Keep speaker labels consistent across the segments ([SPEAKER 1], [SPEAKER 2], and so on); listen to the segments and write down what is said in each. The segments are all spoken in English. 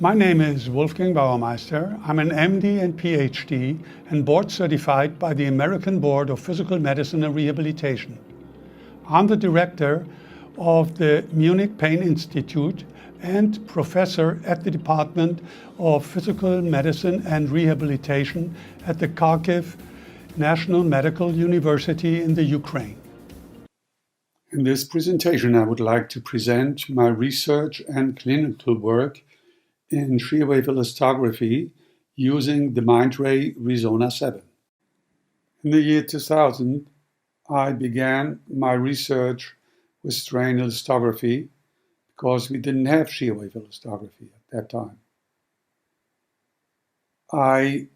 [SPEAKER 1] My name is Wolfgang Bauermeister. I'm an MD and PhD and board certified by the American Board of Physical Medicine and Rehabilitation. I'm the director of the Munich Pain Institute and professor at the Department of Physical Medicine and Rehabilitation at the Kharkiv National Medical University in the Ukraine. In this presentation, I would like to present my research and clinical work in shear wave elastography using the Mindray Resona 7. In the year 2000, I began my research with strain elastography because we didn't have shear wave elastography at that time. I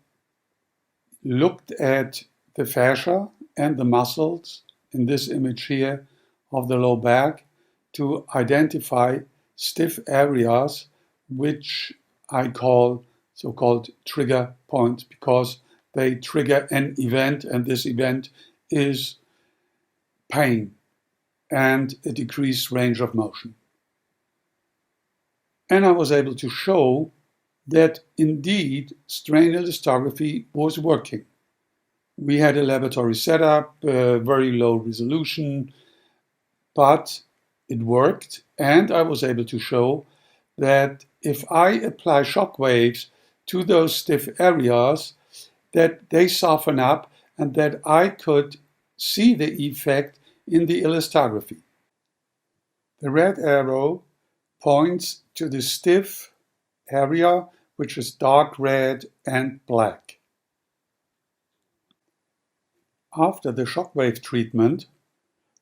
[SPEAKER 1] looked at the fascia and the muscles in this image here of the low back to identify stiff areas which I call so-called trigger points because they trigger an event, and this event is pain and a decreased range of motion. And I was able to show that indeed strain elastography was working. We had a laboratory setup, very low resolution, but it worked, and I was able to show that if I apply shock waves to those stiff areas, that they soften up and that I could see the effect in the elastography. The red arrow points to the stiff area, which is dark red and black. After the shockwave treatment,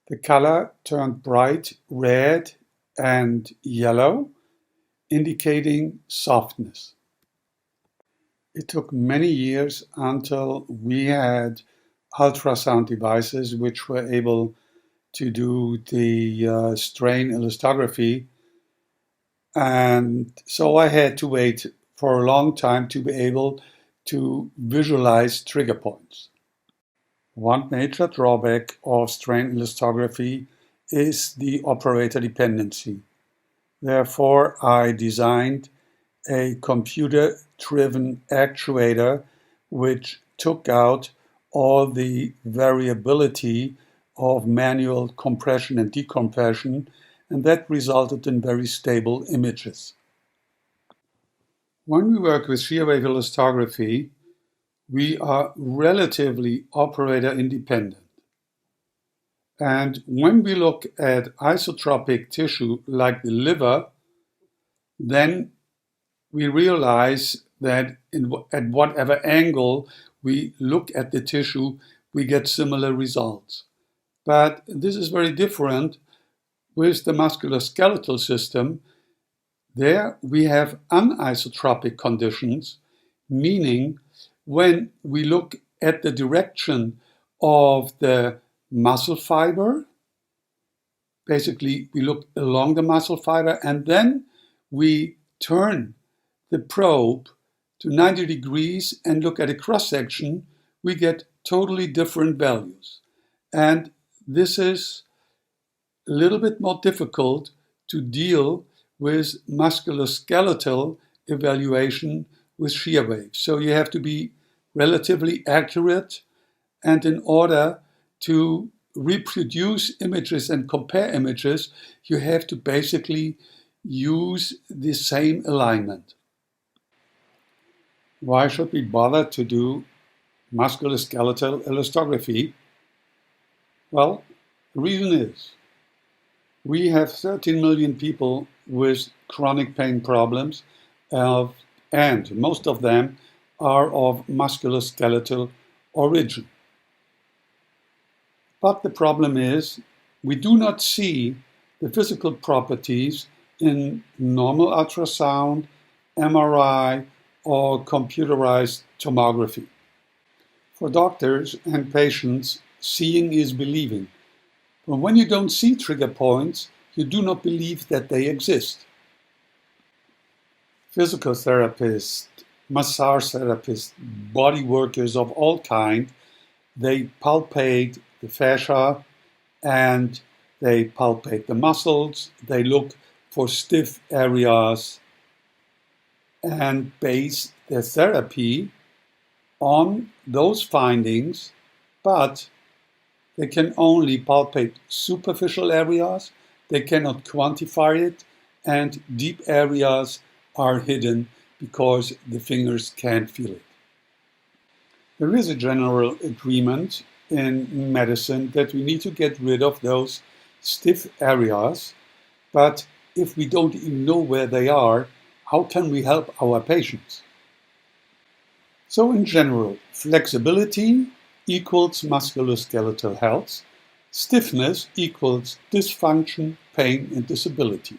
[SPEAKER 1] the color turned bright red and yellow, indicating softness. It took many years until we had ultrasound devices which were able to do the strain elastography, and so I had to wait for a long time to be able to visualize trigger points. One major drawback of strain elastography is the operator dependency. Therefore, I designed a computer-driven actuator which took out all the variability of manual compression and decompression, and that resulted in very stable images. When we work with shear wave elastography, we are relatively operator independent. And when we look at isotropic tissue like the liver, then we realize that at whatever angle we look at the tissue, we get similar results. But this is very different with the musculoskeletal system. There we have anisotropic conditions, meaning when we look at the direction of the muscle fiber, basically we look along the muscle fiber and then we turn the probe to 90 degrees and look at a cross-section, we get totally different values. And this is a little bit more difficult to deal with musculoskeletal evaluation with shear waves. So you have to be relatively accurate, and in order to reproduce images and compare images, you have to basically use the same alignment. Why should we bother to do musculoskeletal elastography? Well, the reason is we have 13 million people with chronic pain problems, and most of them are of musculoskeletal origin. But the problem is we do not see the physical properties in normal ultrasound, MRI, or computerized tomography. For doctors and patients, seeing is believing. But when you don't see trigger points, you do not believe that they exist. Physical therapists, massage therapists, body workers of all kinds, they palpate the fascia and they palpate the muscles, they look for stiff areas, and base their therapy on those findings, but they can only palpate superficial areas, they cannot quantify it, and deep areas are hidden because the fingers can't feel it. There is a general agreement in medicine that we need to get rid of those stiff areas, but if we don't even know where they are, how can we help our patients? So in general, flexibility equals musculoskeletal health, stiffness equals dysfunction, pain, and disability.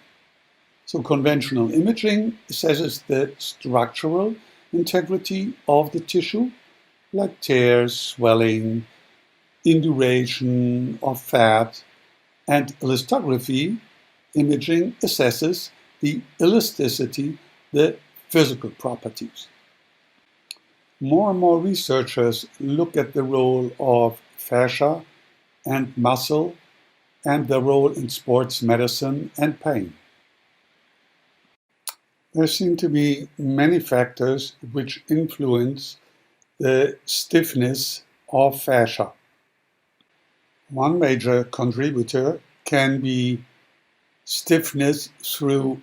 [SPEAKER 1] So conventional imaging assesses the structural integrity of the tissue, like tears, swelling, induration of fat, and elastography imaging assesses the elasticity, the physical properties. More and more researchers look at the role of fascia and muscle and their role in sports medicine and pain. There seem to be many factors which influence the stiffness of fascia. One major contributor can be stiffness through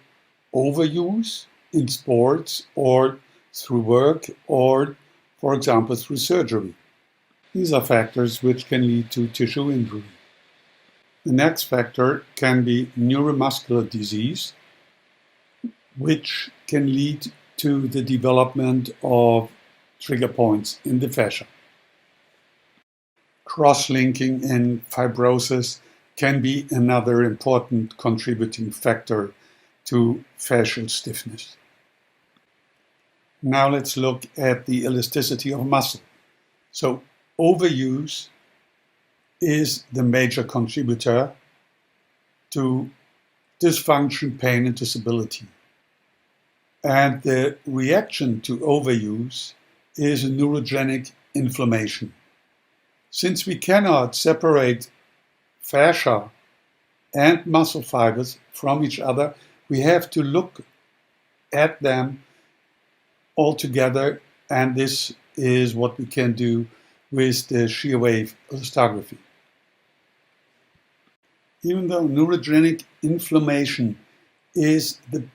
[SPEAKER 1] overuse in sports or through work or, for example, through surgery. These are factors which can lead to tissue injury. The next factor can be neuromuscular disease, which can lead to the development of trigger points in the fascia. Cross-linking in fibrosis can be another important contributing factor to fascial stiffness. Now let's look at the elasticity of muscle. So overuse is the major contributor to dysfunction, pain, and disability. And the reaction to overuse is a neurogenic inflammation. Since we cannot separate fascia and muscle fibers from each other, we have to look at them all together, and this is what we can do with the shear wave elastography. Even though neurogenic inflammation is the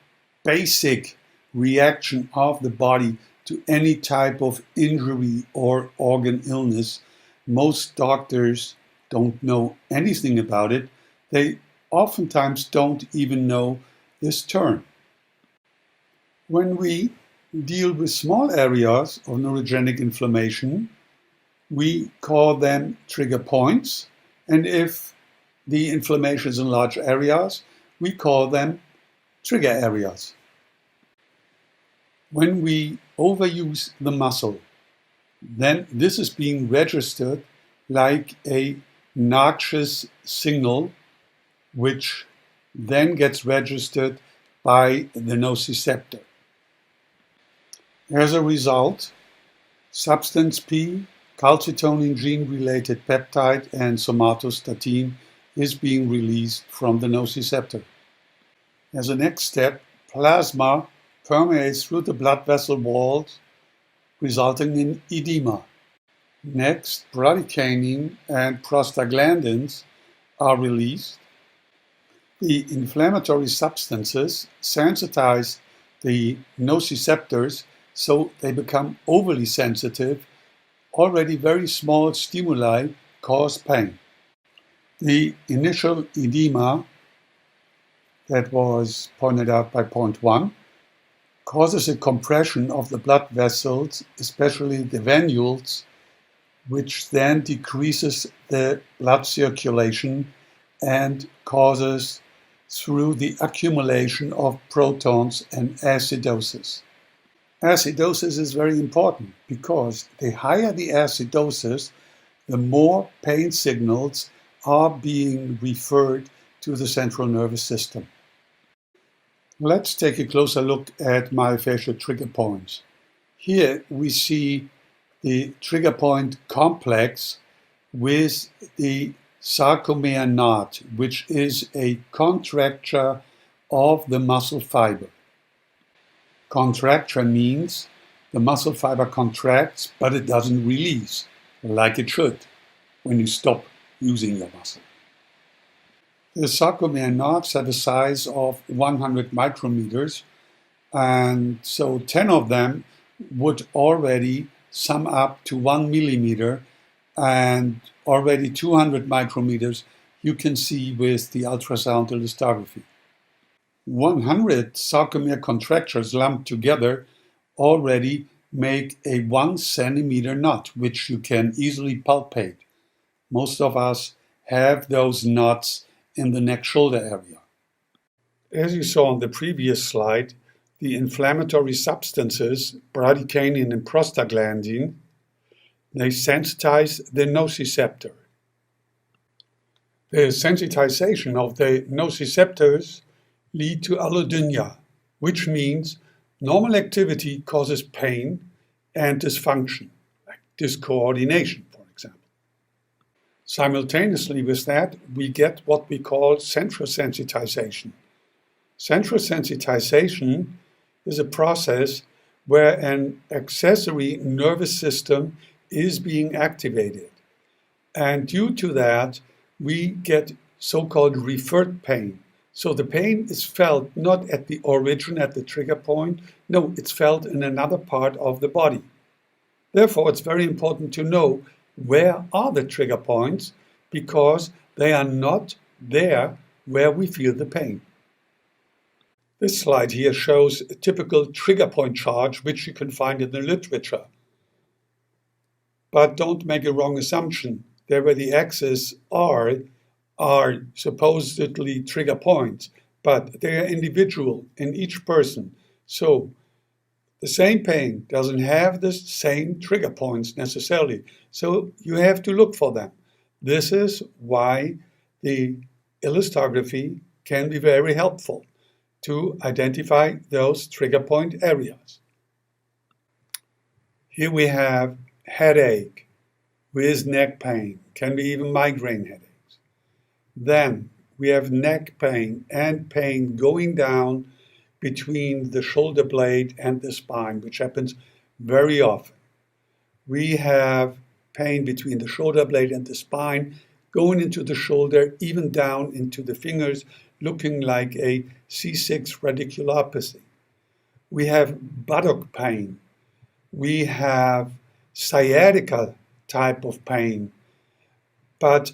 [SPEAKER 1] basic reaction of the body to any type of injury or organ illness, most doctors don't know anything about it. They oftentimes don't even know this term. When we deal with small areas of neurogenic inflammation, we call them trigger points, and if the inflammation is in large areas, we call them trigger areas. When we overuse the muscle, then this is being registered like a noxious signal, which then gets registered by the nociceptor. As a result, substance P, calcitonin gene-related peptide, and somatostatin is being released from the nociceptor. As a next step, plasma permeates through the blood vessel walls, resulting in edema. Next, bradykinin and prostaglandins are released. The inflammatory substances sensitize the nociceptors so they become overly sensitive. Already very small stimuli cause pain. The initial edema that was pointed out by point 1 causes a compression of the blood vessels, especially the venules, which then decreases the blood circulation and causes through the accumulation of protons and acidosis. Acidosis is very important because the higher the acidosis, the more pain signals are being referred to the central nervous system. Let's take a closer look at myofascial trigger points. Here we see the trigger point complex with the sarcomere knot, which is a contracture of the muscle fiber. Contraction means the muscle fiber contracts, but it doesn't release like it should when you stop using your muscle. The sarcomere knobs have a size of 100 micrometers, and so 10 of them would already sum up to 1 millimeter, and already 200 micrometers you can see with the ultrasound elastography. 100 sarcomere contractures lumped together already make a 1 centimeter knot, which you can easily palpate. Most of us have those knots in the neck-shoulder area. As you saw on the previous slide, the inflammatory substances, bradykinin and prostaglandin, they sensitize the nociceptor. The sensitization of the nociceptors lead to allodynia, which means normal activity causes pain and dysfunction, like discoordination, for example. Simultaneously with that, we get what we call central sensitization. Central sensitization is a process where an accessory nervous system is being activated. And due to that, we get so-called referred pain. So the pain is felt not at the origin, at the trigger point. No, it's felt in another part of the body. Therefore, it's very important to know where are the trigger points, because they are not there where we feel the pain. This slide here shows a typical trigger point chart, which you can find in the literature. But don't make a wrong assumption. There where the axes are supposedly trigger points, but they are individual in each person. So the same pain doesn't have the same trigger points necessarily. So you have to look for them. This is why the elastography can be very helpful to identify those trigger point areas. Here we have headache with neck pain, can be even migraine headaches. Then we have neck pain and pain going down between the shoulder blade and the spine, which happens very often. We have pain between the shoulder blade and the spine, going into the shoulder, even down into the fingers, looking like a C6 radiculopathy. We have buttock pain. We have sciatica type of pain, but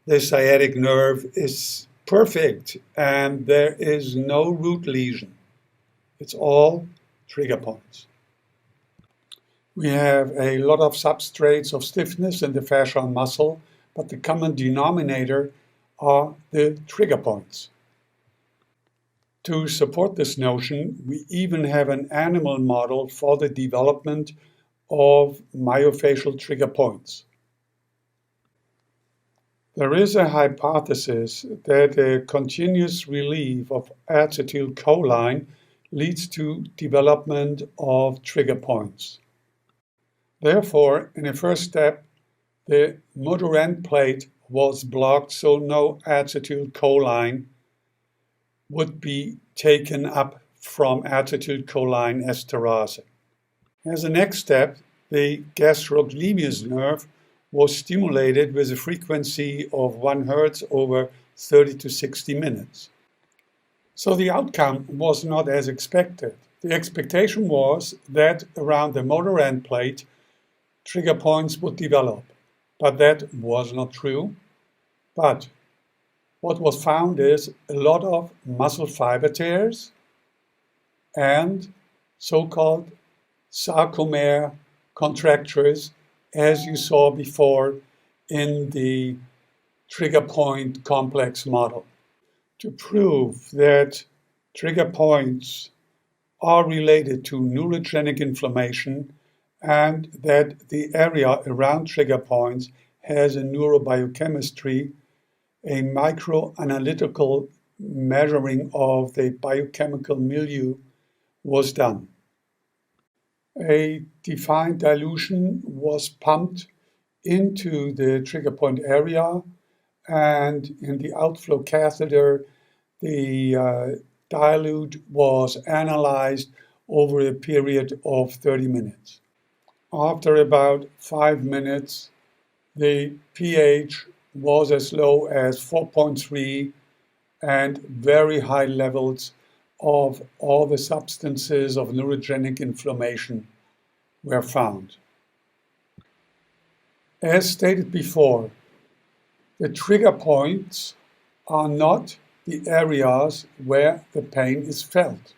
[SPEAKER 1] the sciatic nerve is perfect and there is no root lesion. It's all trigger points. We have a lot of substrates of stiffness in the fascial muscle, but the common denominator are the trigger points. To support this notion, we even have an animal model for the development of myofascial trigger points. There is a hypothesis that a continuous relief of acetylcholine leads to development of trigger points. Therefore, in a first step, the motor end plate was blocked so no acetylcholine would be taken up from acetylcholine esterase. As a next step, the gastrocnemius nerve was stimulated with a frequency of 1 Hz over 30 to 60 minutes. So the outcome was not as expected. The expectation was that around the motor end plate, trigger points would develop, but that was not true. But what was found is a lot of muscle fiber tears and so-called sarcomere contractures, as you saw before in the trigger point complex model. To prove that trigger points are related to neurogenic inflammation and that the area around trigger points has a neurobiochemistry, a microanalytical measuring of the biochemical milieu was done. A defined dilution was pumped into the trigger point area, and in the outflow catheter, the dilute was analyzed over a period of 30 minutes. After about 5 minutes, the pH was as low as 4.3 and very high levels of all the substances of neurogenic inflammation were found. As stated before, the trigger points are not the areas where the pain is felt.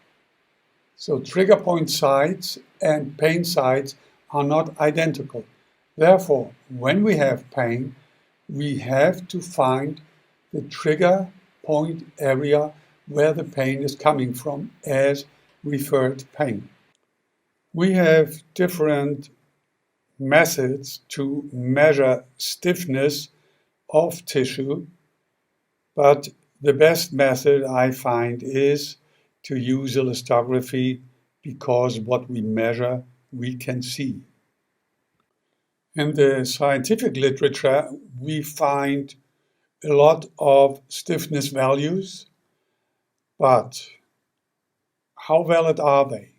[SPEAKER 1] So trigger point sites and pain sites are not identical. Therefore, when we have pain, we have to find the trigger point area where the pain is coming from as referred pain. We have different methods to measure stiffness of tissue, but the best method I find is to use elastography, because what we measure we can see. In the scientific literature, we find a lot of stiffness values, but how valid are they?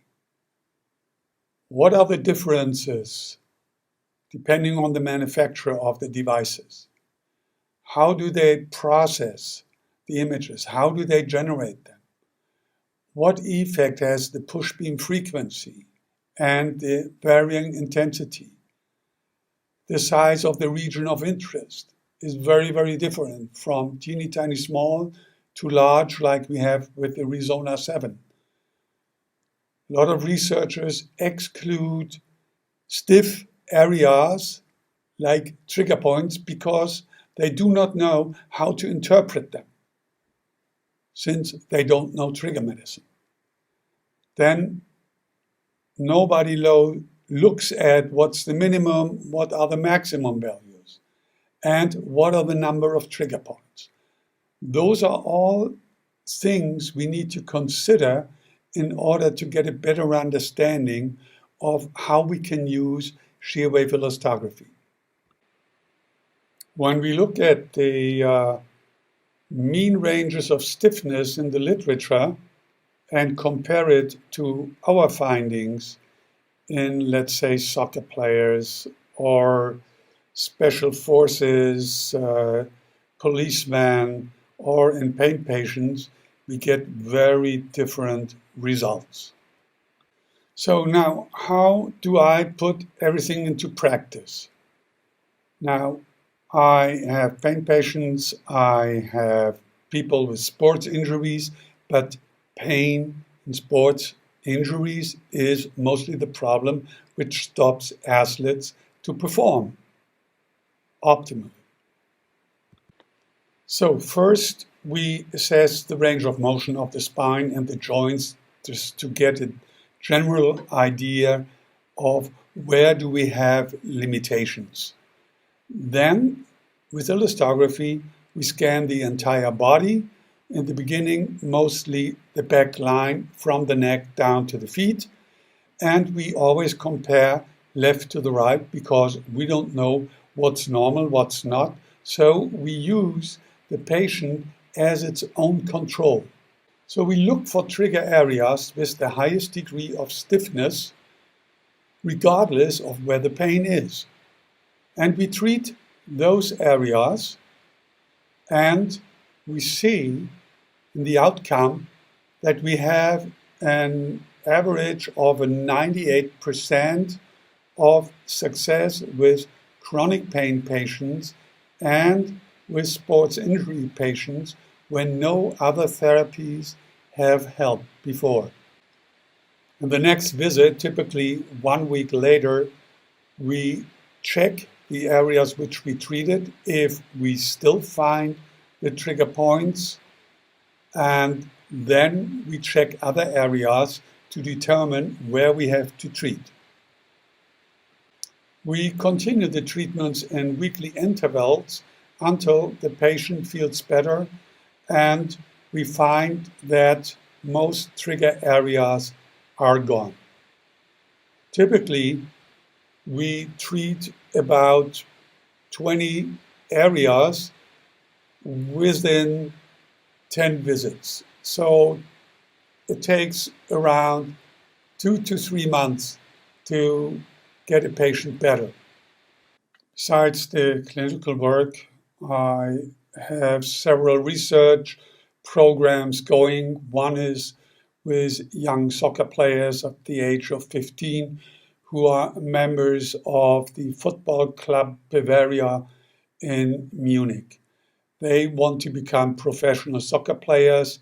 [SPEAKER 1] What are the differences depending on the manufacturer of the devices? How do they process the images? How do they generate them? What effect has the push beam frequency and the varying intensity? The size of the region of interest is very, very different from teeny tiny small to large, like we have with the Arizona 7. A lot of researchers exclude stiff areas like trigger points because they do not know how to interpret them, since they don't know trigger medicine. Then nobody looks at what's the minimum, what are the maximum values, and what are the number of trigger points. Those are all things we need to consider in order to get a better understanding of how we can use shear wave elastography. When we look at the mean ranges of stiffness in the literature and compare it to our findings in, let's say, soccer players or special forces, policemen, or in pain patients, we get very different results. So now, how do I put everything into practice? Now, I have pain patients, I have people with sports injuries, but pain in sports injuries is mostly the problem which stops athletes to perform optimally. So first, we assess the range of motion of the spine and the joints just to get a general idea of where do we have limitations. Then, with elastography, we scan the entire body. In the beginning, mostly the back line from the neck down to the feet. And we always compare left to the right because we don't know what's normal, what's not. So we use the patient as its own control. So we look for trigger areas with the highest degree of stiffness, regardless of where the pain is. And we treat those areas, and we see in the outcome that we have an average of a 98% of success with chronic pain patients and with sports injury patients when no other therapies have helped before. In the next visit, typically 1 week later, we check the areas which we treated, if we still find the trigger points, and then we check other areas to determine where we have to treat. We continue the treatments in weekly intervals until the patient feels better and we find that most trigger areas are gone. Typically, we treat about 20 areas within 10 visits. So it takes around 2 to 3 months to get a patient better. Besides the clinical work, I have several research programs going. One is with young soccer players at the age of 15 who are members of the football club Bavaria in Munich. They want to become professional soccer players,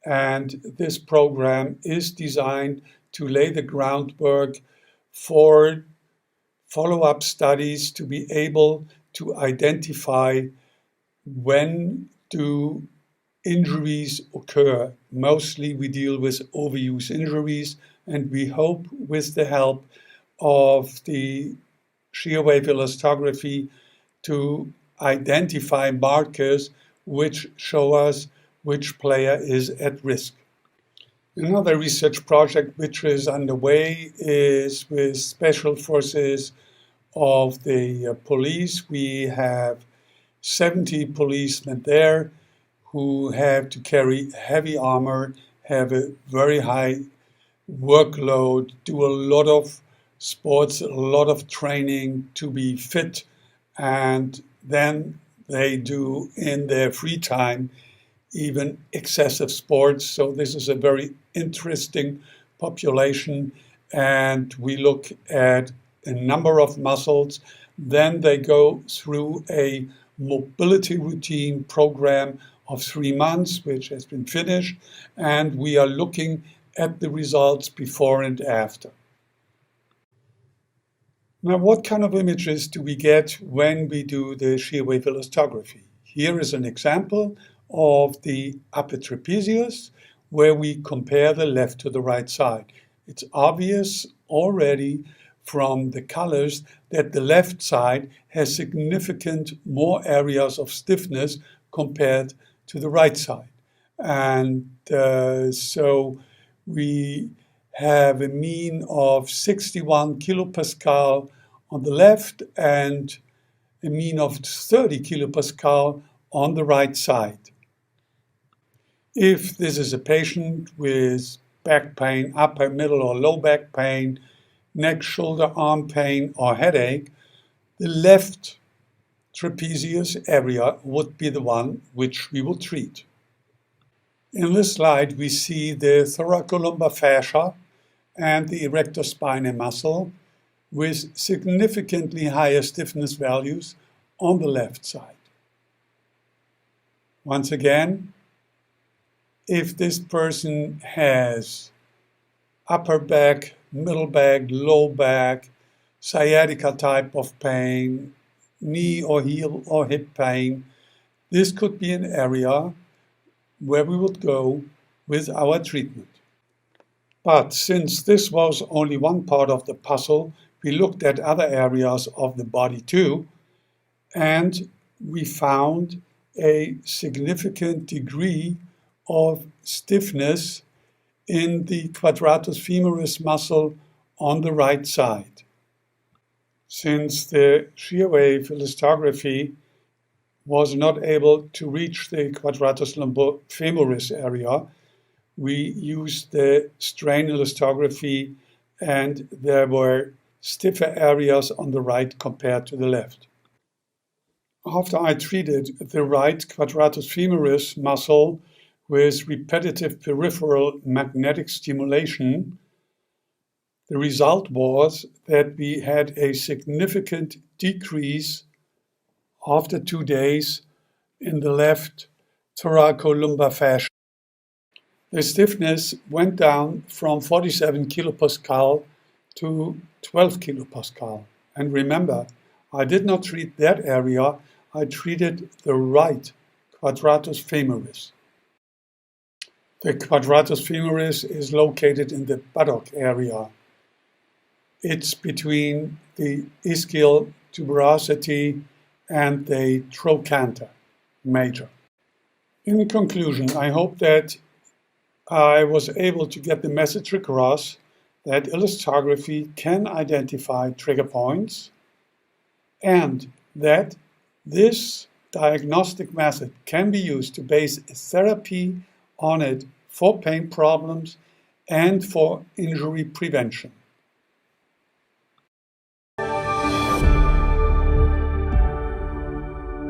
[SPEAKER 1] and this program is designed to lay the groundwork for follow-up studies to be able to identify when do injuries occur. Mostly we deal with overuse injuries, and we hope with the help of the shear wave elastography to identify markers which show us which player is at risk. Another research project which is underway is with special forces of the police. We have 70 policemen there who have to carry heavy armor, have a very high workload, do a lot of sports, a lot of training to be fit, and then they do in their free time even excessive sports. So this is a very interesting population, and we look at a number of muscles. Then they go through a mobility routine program of 3 months, which has been finished, and we are looking at the results before and after. Now, what kind of images do we get when we do the shear wave elastography? Here is an example of the upper trapezius, where we compare the left to the right side. It's obvious already from the colors that the left side has significant more areas of stiffness compared to the right side. And so we have a mean of 61 kilopascal on the left and a mean of 30 kilopascal on the right side. If this is a patient with back pain, upper, middle, or low back pain, neck, shoulder, arm pain, or headache, the left trapezius area would be the one which we will treat. In this slide, we see the thoracolumbar fascia and the erector spinae muscle with significantly higher stiffness values on the left side. Once again, if this person has upper back, middle back, low back, sciatica type of pain, knee or heel or hip pain, this could be an area where we would go with our treatment. But since this was only one part of the puzzle, we looked at other areas of the body too, and we found a significant degree of stiffness in the quadratus femoris muscle on the right side. Since the shear wave elastography was not able to reach the quadratus femoris area, we used the strain elastography, and there were stiffer areas on the right compared to the left. After I treated the right quadratus femoris muscle with repetitive peripheral magnetic stimulation, the result was that we had a significant decrease after 2 days in the left thoracolumbar fascia. The stiffness went down from 47 kilopascal to 12 kilopascal. And remember, I did not treat that area, I treated the right quadratus femoris. The quadratus femoris is located in the buttock area. It's between the ischial tuberosity and the trochanter major. In conclusion, I hope that I was able to get the message across that elastography can identify trigger points, and that this diagnostic method can be used to base therapy on it for pain problems and for injury prevention.